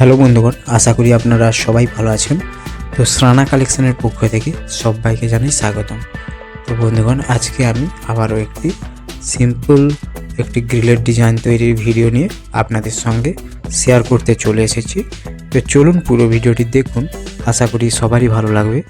Hello বন্ধুগণ, আশা করি আপনারা সবাই ভালো আছেন। তো শ্রানা কালেকশনের পক্ষ থেকে সবাইকে জানাই স্বাগতম। তো বন্ধুগণ, আজকে আমি আবারও একটি সিম্পল গ্রিলের ডিজাইন তৈরির ভিডিও নিয়ে আপনাদের সঙ্গে শেয়ার করতে চলে এসেছি। তো চলুন পুরো ভিডিওটি দেখুন, আশা করি সবারই ভালো লাগবে।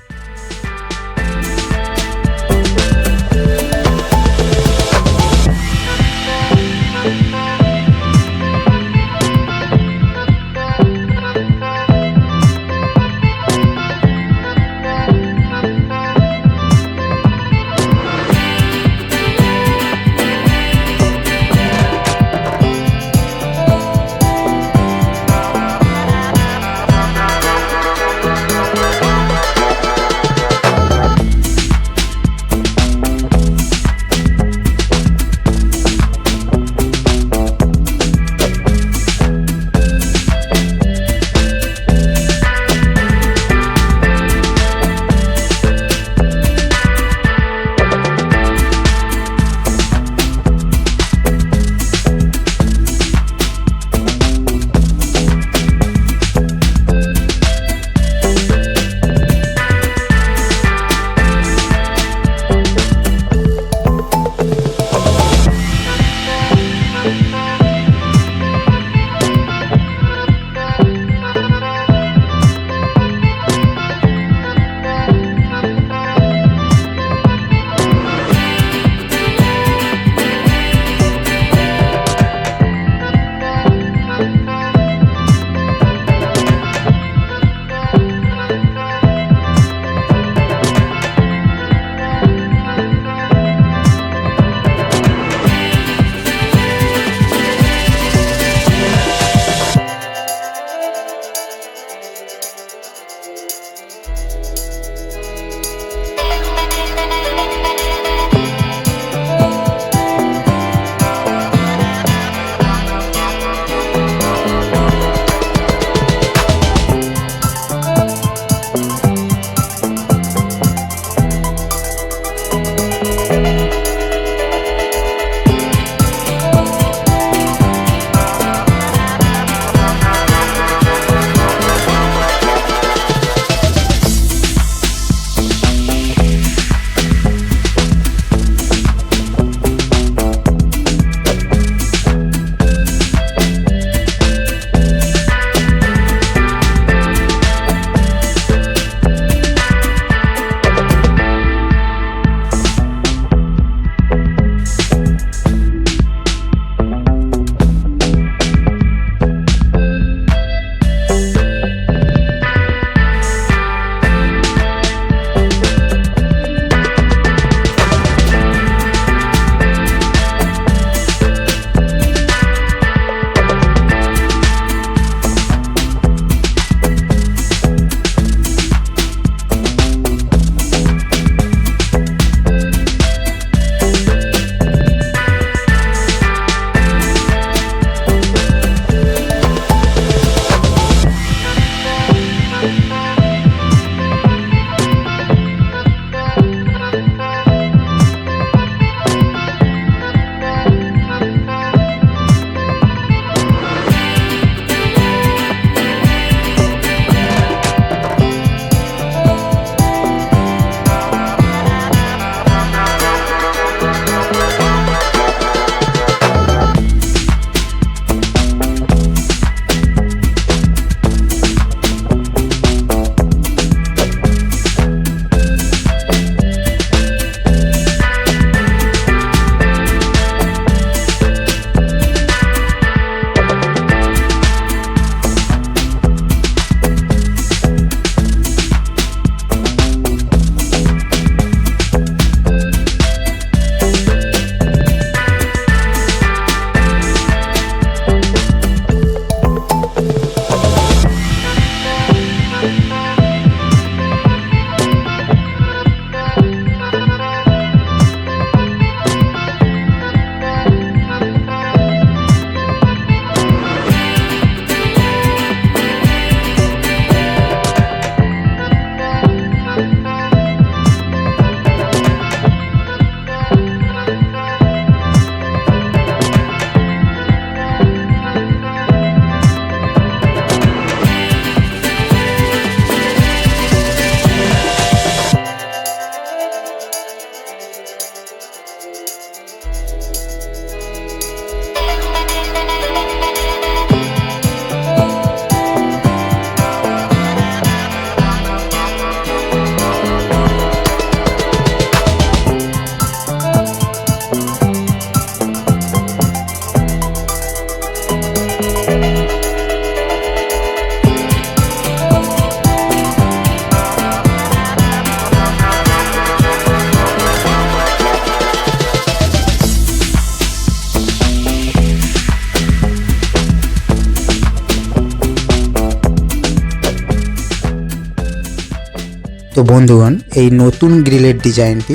তো বন্ধুগণ, এই নতুন গ্রিলের ডিজাইনটি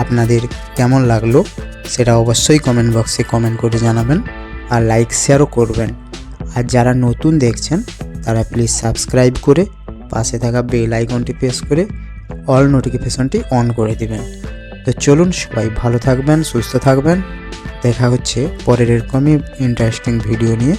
আপনাদের কেমন লাগলো সেটা অবশ্যই কমেন্ট বক্সে কমেন্ট করে জানাবেন, আর লাইক শেয়ারও করবেন। আর যারা নতুন দেখছেন তারা প্লিজ সাবস্ক্রাইব করে পাশে থাকা বেল আইকনটি প্রেস করে অল নোটিফিকেশনটি অন করে দিবেন। তো চলুন, সবাই ভালো থাকবেন, সুস্থ থাকবেন। দেখা হচ্ছে পরের এরকমই ইন্টারেস্টিং ভিডিও নিয়ে।